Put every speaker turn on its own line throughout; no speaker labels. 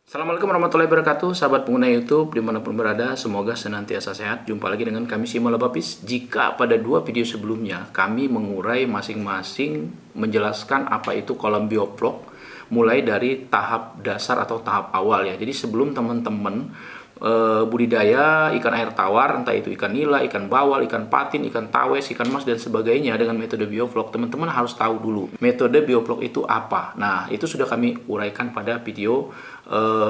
Assalamualaikum warahmatullahi wabarakatuh, sahabat pengguna YouTube dimanapun berada, semoga senantiasa sehat. Jumpa lagi dengan kami Simala Bapis. Jika pada dua video sebelumnya kami mengurai masing-masing menjelaskan apa itu kolom biovlog, mulai dari tahap dasar atau tahap awal ya. Jadi sebelum teman-teman budidaya ikan air tawar, entah itu ikan nila, ikan bawal, ikan patin, ikan tawes, ikan mas dan sebagainya dengan metode biovlog, teman-teman harus tahu dulu metode biovlog itu apa. Nah, itu sudah kami uraikan pada video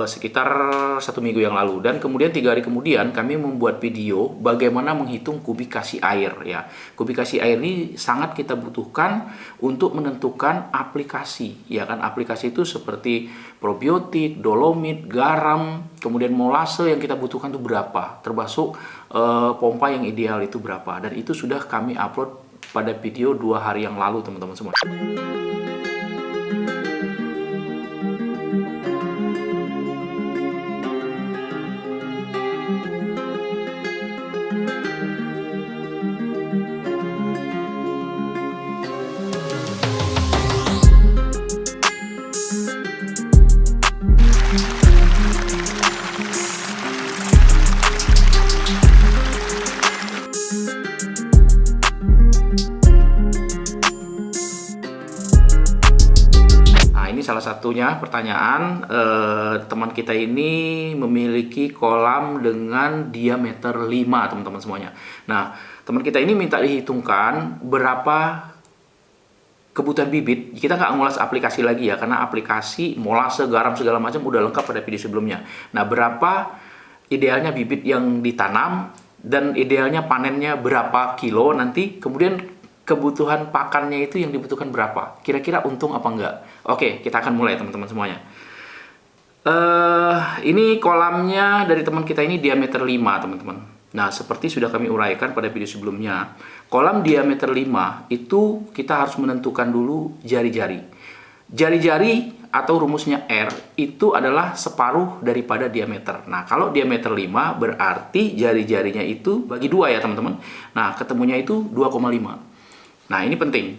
sekitar 1 minggu yang lalu, dan kemudian 3 hari kemudian kami membuat video bagaimana menghitung kubikasi air ya. Kubikasi air ini sangat kita butuhkan untuk menentukan aplikasi ya kan. Aplikasi itu seperti probiotik, dolomit, garam, kemudian molase yang kita butuhkan itu berapa, termasuk pompa yang ideal itu berapa, dan itu sudah kami upload pada video 2 hari yang lalu teman-teman semua. Salah satunya pertanyaan, teman kita ini memiliki kolam dengan diameter 5 teman-teman semuanya. Nah, teman kita ini minta dihitungkan berapa kebutuhan bibit. Kita nggak ngulas aplikasi lagi ya, karena aplikasi molase, garam segala macam udah lengkap pada video sebelumnya. Nah, berapa idealnya bibit yang ditanam dan idealnya panennya berapa kilo nanti, kemudian kebutuhan pakannya itu yang dibutuhkan berapa, kira-kira untung apa enggak. Oke, kita akan mulai teman-teman semuanya. Ini kolamnya dari teman kita ini diameter 5 teman-teman. Nah, seperti sudah kami uraikan pada video sebelumnya, kolam diameter 5 itu kita harus menentukan dulu jari-jari. Jari-jari atau rumusnya R itu adalah separuh daripada diameter. Nah, kalau diameter 5 berarti jari-jarinya itu bagi 2 ya teman-teman. Nah, ketemunya itu 2,5. Nah, ini penting.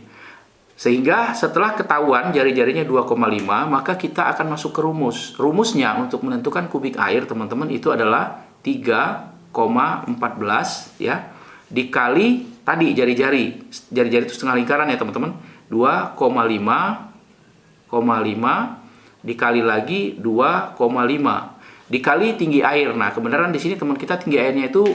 Sehingga setelah ketahuan jari-jarinya 2,5, maka kita akan masuk ke rumus. Rumusnya untuk menentukan kubik air, teman-teman, itu adalah 3,14 ya, dikali tadi jari-jari. Jari-jari itu setengah lingkaran ya, teman-teman. 2,5 dikali lagi 2,5 dikali tinggi air. Nah, kebenaran di sini teman kita tinggi airnya itu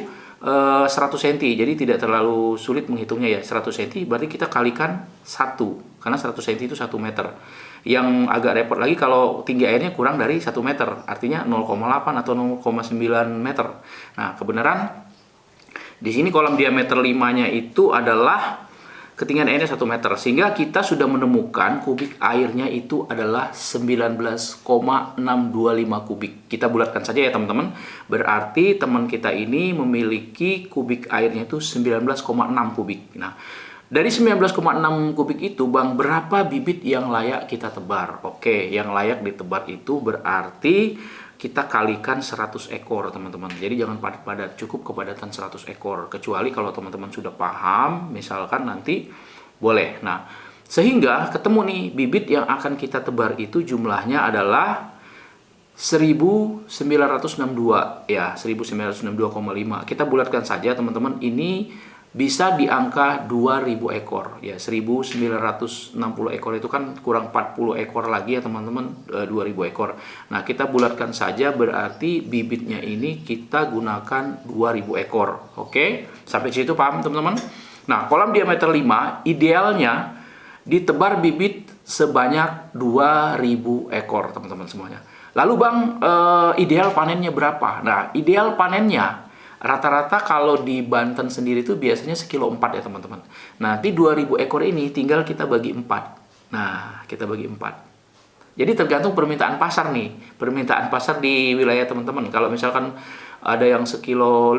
100 cm, jadi tidak terlalu sulit menghitungnya ya. 100 cm berarti kita kalikan 1, karena 100 cm itu 1 meter. Yang agak repot lagi kalau tinggi airnya kurang dari 1 meter, artinya 0,8 atau 0,9 meter. Nah, kebenaran di sini kolam diameter 5-nya itu adalah ketinggian airnya 1 meter, sehingga kita sudah menemukan kubik airnya itu adalah 19,625 kubik. Kita bulatkan saja ya teman-teman. Berarti teman kita ini memiliki kubik airnya itu 19,6 kubik. Nah, dari 19,6 kubik itu, Bang, berapa bibit yang layak kita tebar? Oke, yang layak ditebar itu berarti kita kalikan 100 ekor teman-teman. Jadi jangan padat-padat, cukup kepadatan 100 ekor. Kecuali kalau teman-teman sudah paham, misalkan nanti boleh. Nah, sehingga ketemu nih bibit yang akan kita tebar itu jumlahnya adalah 1962 ya, 1962,5. Kita bulatkan saja teman-teman, ini bisa di angka 2000 ekor ya. 1960 ekor itu kan kurang 40 ekor lagi ya teman-teman, 2000 ekor. Nah, kita bulatkan saja, berarti bibitnya ini kita gunakan 2000 ekor. Oke, sampai situ paham teman-teman? Nah, kolam diameter 5 idealnya ditebar bibit sebanyak 2000 ekor teman-teman semuanya. Lalu Bang, ideal panennya berapa? Nah, ideal panennya rata-rata kalau di Banten sendiri itu biasanya 1,4 kilo ya teman-teman. Nanti 2000 ekor ini tinggal kita bagi 4. Nah, kita bagi 4. Jadi tergantung permintaan pasar nih. Permintaan pasar di wilayah teman-teman. Kalau misalkan ada yang 1,5 kilo,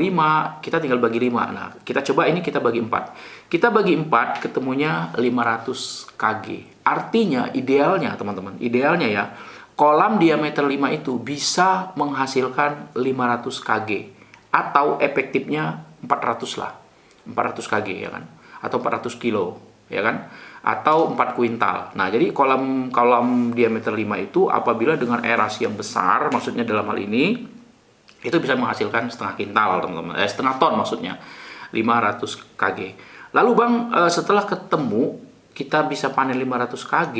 kita tinggal bagi 5. Nah, kita coba ini kita bagi 4. Kita bagi 4 ketemunya 500 kg. Artinya idealnya teman-teman, idealnya ya, kolam diameter 5 itu bisa menghasilkan 500 kg. Atau efektifnya 400 lah, 400 kg ya kan, atau 400 kilo ya kan. atau 4 kuintal. Nah, jadi kolam diameter 5 itu apabila dengan aerasi yang besar, maksudnya dalam hal ini, itu bisa menghasilkan setengah kintal, teman-teman. Setengah ton maksudnya, 500 kg. Lalu Bang, setelah ketemu, kita bisa panen 500 kg,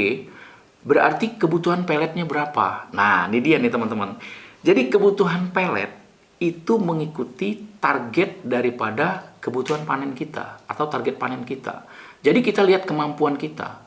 berarti kebutuhan peletnya berapa? Nah, ini dia nih teman-teman. Jadi kebutuhan pelet itu mengikuti target daripada kebutuhan panen kita, atau target panen kita. Jadi kita lihat kemampuan kita.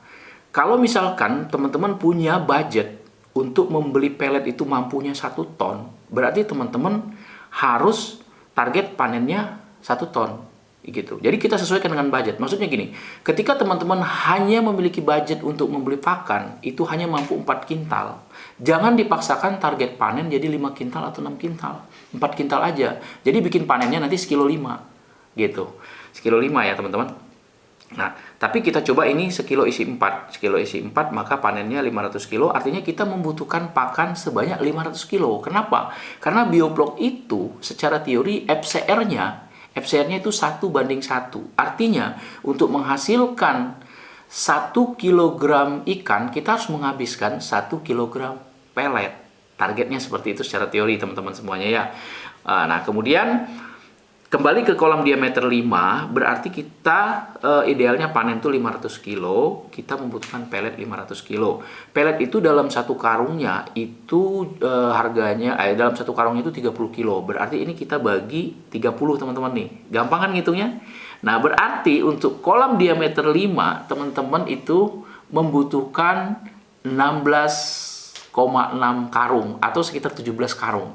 Kalau misalkan teman-teman punya budget untuk membeli pelet itu mampunya 1 ton, berarti teman-teman harus target panennya 1 ton. Gitu. Jadi kita sesuaikan dengan budget. Maksudnya gini, ketika teman-teman hanya memiliki budget untuk membeli pakan, itu hanya mampu 4 kintal. Jangan dipaksakan target panen jadi 5 kintal atau 6 kintal. 4 kintal aja. Jadi bikin panennya nanti 1,5 kilo. Gitu. 1,5 kilo ya teman-teman. Nah, tapi kita coba ini 1 kilo isi 4. 1 kilo isi 4, maka panennya 500 kilo. Artinya kita membutuhkan pakan sebanyak 500 kilo. Kenapa? Karena bioblok itu secara teori FCR-nya itu 1:1. Artinya untuk menghasilkan 1 kilogram ikan, kita harus menghabiskan 1 kilogram pelet. Targetnya seperti itu secara teori teman-teman semuanya ya. Nah, kemudian kembali ke kolam diameter 5, berarti kita idealnya panen tuh 500 kilo, kita membutuhkan pelet 500 kilo. Pelet itu dalam satu karungnya itu harganya, dalam satu karungnya itu 30 kilo. Berarti ini kita bagi 30 teman-teman nih. Gampang kan ngitungnya? Nah, berarti untuk kolam diameter 5, teman-teman itu membutuhkan 16,6 karung atau sekitar 17 karung.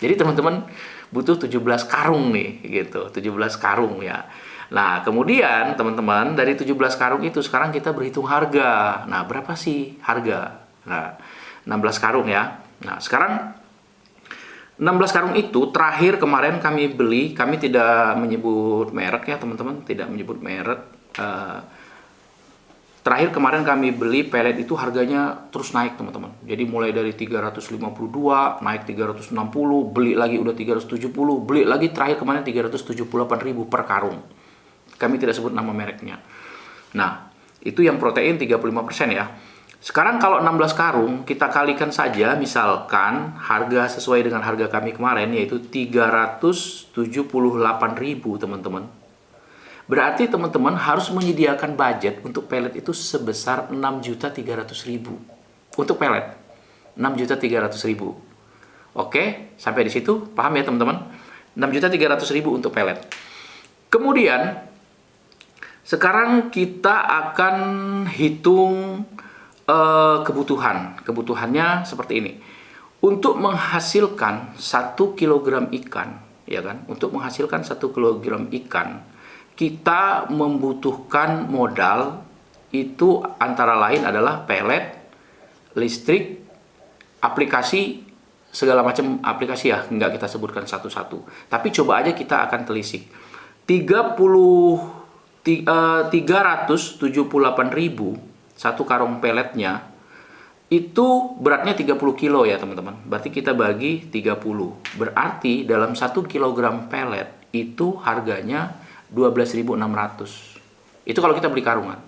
Jadi teman-teman butuh 17 karung nih, gitu. 17 karung ya. Nah, kemudian teman-teman dari 17 karung itu sekarang kita berhitung harga. Nah, berapa sih harga? Nah, 16 karung ya. Nah, sekarang 16 karung itu terakhir kemarin kami beli, kami tidak menyebut merek ya teman-teman, tidak menyebut merek. Terakhir kemarin kami beli pelet itu harganya terus naik teman-teman. Jadi mulai dari 352 naik 360, beli lagi udah 370, beli lagi terakhir kemarin 378.000 per karung. Kami tidak sebut nama mereknya. Nah, itu yang protein 35% ya. Sekarang kalau 16 karung kita kalikan saja, misalkan harga sesuai dengan harga kami kemarin yaitu 378.000 teman-teman. Berarti teman-teman harus menyediakan budget untuk pelet itu sebesar 6.300.000 untuk pelet. 6.300.000. Oke, sampai di situ paham ya teman-teman? 6.300.000 untuk pelet. Kemudian sekarang kita akan hitung kebutuhan. Kebutuhannya seperti ini. Untuk menghasilkan 1 kilogram ikan, ya kan? Untuk menghasilkan 1 kilogram ikan kita membutuhkan modal itu antara lain adalah pelet, listrik, aplikasi, segala macam aplikasi ya, nggak kita sebutkan satu-satu. Tapi coba aja kita akan telisik. 378.000 satu karung peletnya itu beratnya 30 kilo ya teman-teman. Berarti kita bagi 30. Berarti dalam 1 kilogram pelet itu harganya 12.600. Itu kalau kita beli karungan.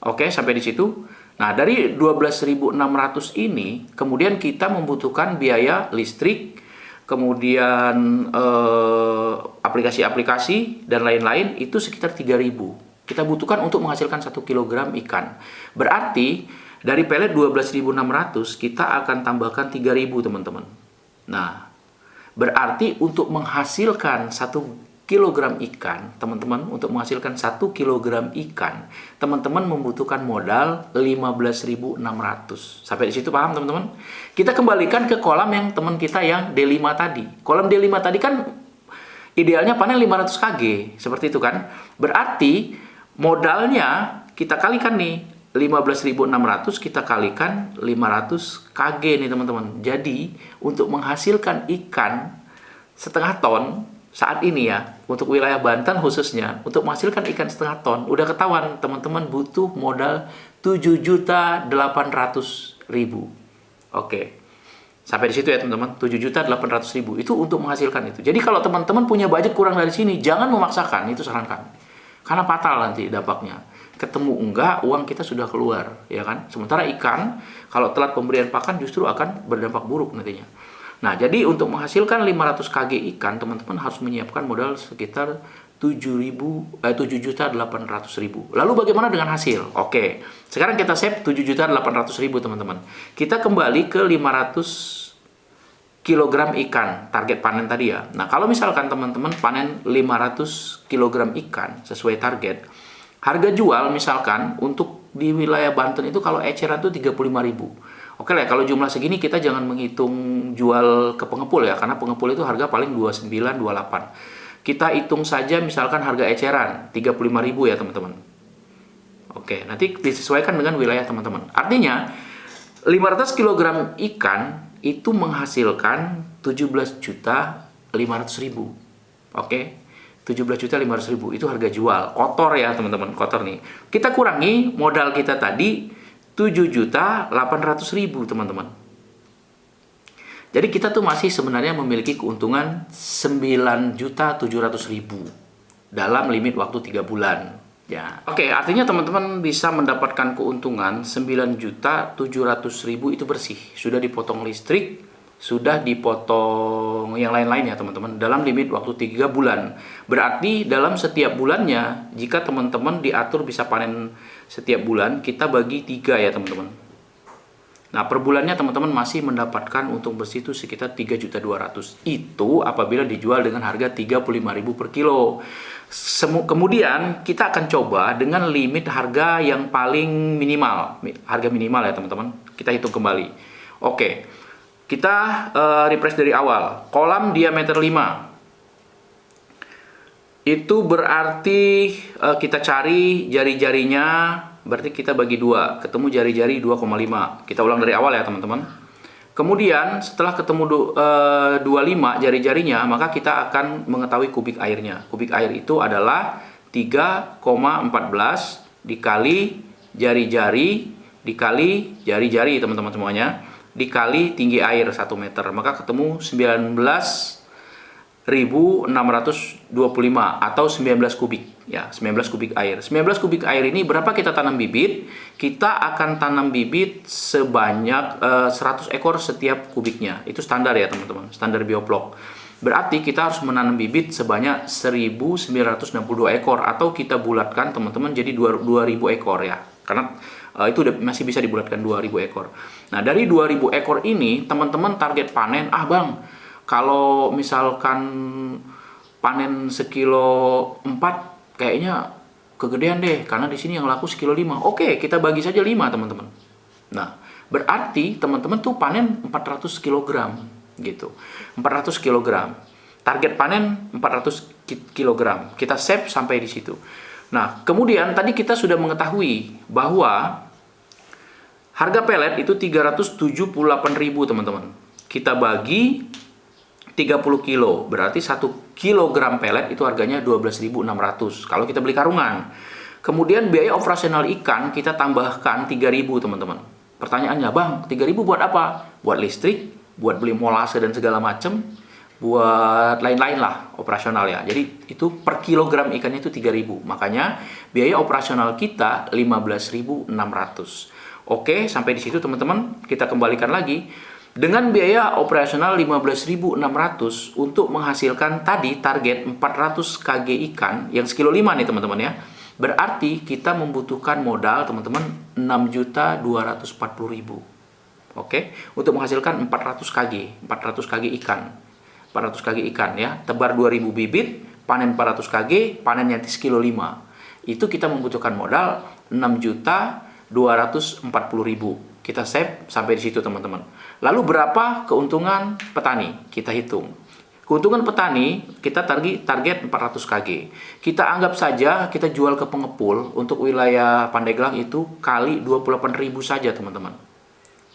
Oke, sampai di situ. Nah, dari 12.600 ini kemudian kita membutuhkan biaya listrik, kemudian aplikasi-aplikasi dan lain-lain itu sekitar 3.000. Kita butuhkan untuk menghasilkan 1 kilogram ikan. Berarti dari pelet 12.600 kita akan tambahkan 3.000 teman-teman. Nah, berarti untuk menghasilkan 1 kilogram ikan, teman-teman, untuk menghasilkan 1 kilogram ikan, teman-teman membutuhkan modal 15.600. Sampai di situ paham, teman-teman? Kita kembalikan ke kolam yang teman kita yang D5 tadi. Kolam D5 tadi kan idealnya panen 500 kg, seperti itu kan? Berarti modalnya kita kalikan nih, 15.600 kita kalikan 500 kg nih, teman-teman. Jadi, untuk menghasilkan ikan setengah ton saat ini ya, untuk wilayah Banten khususnya, untuk menghasilkan ikan setengah ton, udah ketahuan teman-teman butuh modal 7.800.000. Oke, sampai di situ ya teman-teman, 7.800.000 itu untuk menghasilkan itu. Jadi kalau teman-teman punya budget kurang dari sini, jangan memaksakan, itu sarankan. Karena fatal nanti dampaknya. ketemu enggak, uang kita sudah keluar, ya kan? Sementara ikan, kalau telat pemberian pakan justru akan berdampak buruk nantinya. Nah, jadi untuk menghasilkan 500 kg ikan, teman-teman harus menyiapkan modal sekitar 7.800.000. Lalu bagaimana dengan hasil? Oke, sekarang kita save 7.800.000, teman-teman. Kita kembali ke 500 kg ikan, target panen tadi ya. Nah, kalau misalkan teman-teman panen 500 kg ikan sesuai target, harga jual misalkan untuk di wilayah Banten itu kalau eceran tuh 35.000. Oke lah, kalau jumlah segini kita jangan menghitung jual ke pengepul ya, karena pengepul itu harga paling 29, 28. Kita hitung saja misalkan harga eceran 35.000 ya teman-teman. Oke, nanti disesuaikan dengan wilayah teman-teman. Artinya 500 kg ikan itu menghasilkan 17.500.000. Oke. 17.500.000 itu harga jual kotor ya teman-teman, kotor nih. Kita kurangi modal kita tadi 7.800.000 teman-teman. Jadi kita tuh masih sebenarnya memiliki keuntungan 9.700.000 dalam limit waktu 3 bulan. Ya, oke, artinya teman-teman bisa mendapatkan keuntungan 9.700.000 itu bersih. Sudah dipotong listrik, sudah dipotong yang lain-lain ya teman-teman, dalam limit waktu 3 bulan. Berarti dalam setiap bulannya, jika teman-teman diatur bisa panen setiap bulan, kita bagi 3 ya teman-teman. Nah, per bulannya teman-teman masih mendapatkan untung bersih itu sekitar 3.200.000. Itu apabila dijual dengan harga 35.000 per kilo. Kemudian kita akan coba dengan limit harga yang paling minimal. Harga minimal ya teman-teman. Kita hitung kembali. Oke. Kita refresh dari awal. Kolam diameter 5. Itu berarti kita cari jari-jarinya. Berarti kita bagi 2, ketemu jari-jari 2,5. Kita ulang dari awal ya teman-teman. Kemudian setelah ketemu 25 jari-jarinya, maka kita akan mengetahui kubik airnya. Kubik air itu adalah 3,14 dikali jari-jari dikali jari-jari teman-teman semuanya, dikali tinggi air 1 meter. Maka ketemu 19.625 atau 19 kubik. Ya, 19 kubik air. 19 kubik air ini berapa kita tanam bibit? Kita akan tanam bibit sebanyak 100 ekor setiap kubiknya. Itu standar ya teman-teman, standar bioplok. Berarti kita harus menanam bibit sebanyak 1.962 ekor, atau kita bulatkan teman-teman jadi 2.000 ekor ya. Karena itu masih bisa dibulatkan 2.000 ekor. Nah, dari 2.000 ekor ini teman-teman target panen, Bang, kalau misalkan panen sekilo 4 kayaknya kegedean deh, karena di sini yang laku sekilo 5. Oke, kita bagi saja 5 teman-teman. Nah, berarti teman-teman tuh panen 400 kg gitu. 400 kg. Target panen 400 kg. Kita save sampai di situ. Nah, kemudian tadi kita sudah mengetahui bahwa harga pelet itu 378.000 teman-teman. Kita bagi 30 kilo, berarti 1 kilogram pelet itu harganya 12.600 kalau kita beli karungan. Kemudian biaya operasional ikan kita tambahkan 3.000 teman-teman. Pertanyaannya, Bang, 3.000 buat apa? Buat listrik, buat beli molase dan segala macam, buat lain-lain lah operasional ya. Jadi itu per kilogram ikannya itu 3.000. Makanya biaya operasional kita 15.600. Oke, sampai di situ teman-teman, kita kembalikan lagi. Dengan biaya operasional 15.600 untuk menghasilkan tadi target 400 kg ikan yang sekilo 5 nih teman-teman ya. Berarti kita membutuhkan modal teman-teman 6.240.000. Oke, untuk menghasilkan 400 kg ikan. 400 kg ikan ya. Tebar 2.000 bibit, panen 400 kg, panennya sekilo 5. Itu kita membutuhkan modal 6.240.000. Kita save sampai di situ teman-teman. Lalu berapa keuntungan petani? Kita hitung. Keuntungan petani kita target 400 kg. Kita anggap saja kita jual ke pengepul untuk wilayah Pandeglang itu kali 28.000 saja teman-teman.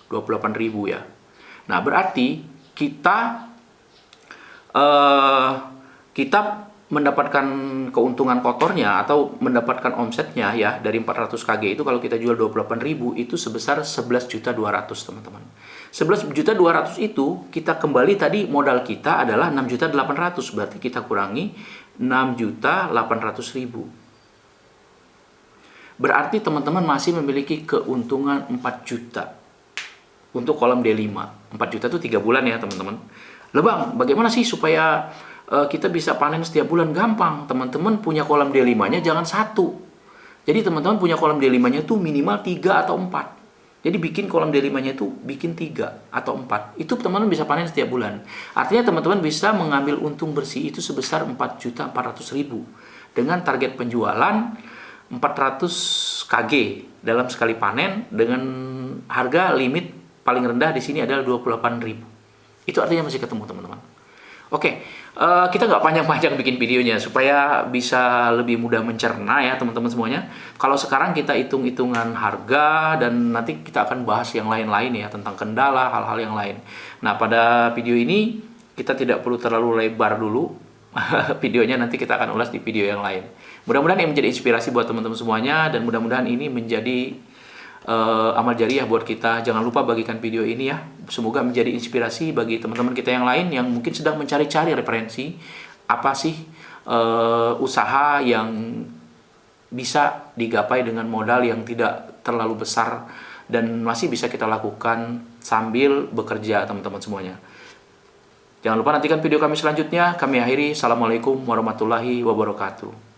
28.000 ya. Nah, berarti kita mendapatkan keuntungan kotornya atau mendapatkan omsetnya ya dari 400 kg itu kalau kita jual 28.000 itu sebesar 11.200.000 teman-teman. 11.200.000 itu kita kembali tadi modal kita adalah 6.800.000, berarti kita kurangi 6.800.000. Berarti teman-teman masih memiliki keuntungan 4 juta untuk kolom D5. 4 juta itu 3 bulan ya teman-teman. Loh Bang, bagaimana sih supaya kita bisa panen setiap bulan? Gampang, teman-teman punya kolom D5-nya jangan satu. Jadi teman-teman punya kolom D5-nya itu minimal 3 atau 4. Jadi bikin kolom D5-nya itu bikin 3 atau 4. Itu teman-teman bisa panen setiap bulan. Artinya teman-teman bisa mengambil untung bersih itu sebesar 4.400.000 dengan target penjualan 400 kg dalam sekali panen dengan harga limit paling rendah di sini adalah 28.000. Itu artinya masih ketemu teman-teman. Oke, kita nggak panjang-panjang bikin videonya supaya bisa lebih mudah mencerna ya teman-teman semuanya. Kalau sekarang kita hitung-hitungan harga dan nanti kita akan bahas yang lain-lain ya tentang kendala, hal-hal yang lain. Nah, pada video ini kita tidak perlu terlalu lebar dulu. Videonya nanti kita akan ulas di video yang lain. Mudah-mudahan ini menjadi inspirasi buat teman-teman semuanya dan mudah-mudahan ini menjadi amal jariah buat kita. Jangan lupa bagikan video ini ya. Semoga menjadi inspirasi bagi teman-teman kita yang lain yang mungkin sedang mencari-cari referensi apa sih usaha yang bisa digapai dengan modal yang tidak terlalu besar dan masih bisa kita lakukan sambil bekerja teman-teman semuanya. Jangan lupa nantikan video kami selanjutnya. Kami akhiri. Assalamualaikum warahmatullahi wabarakatuh.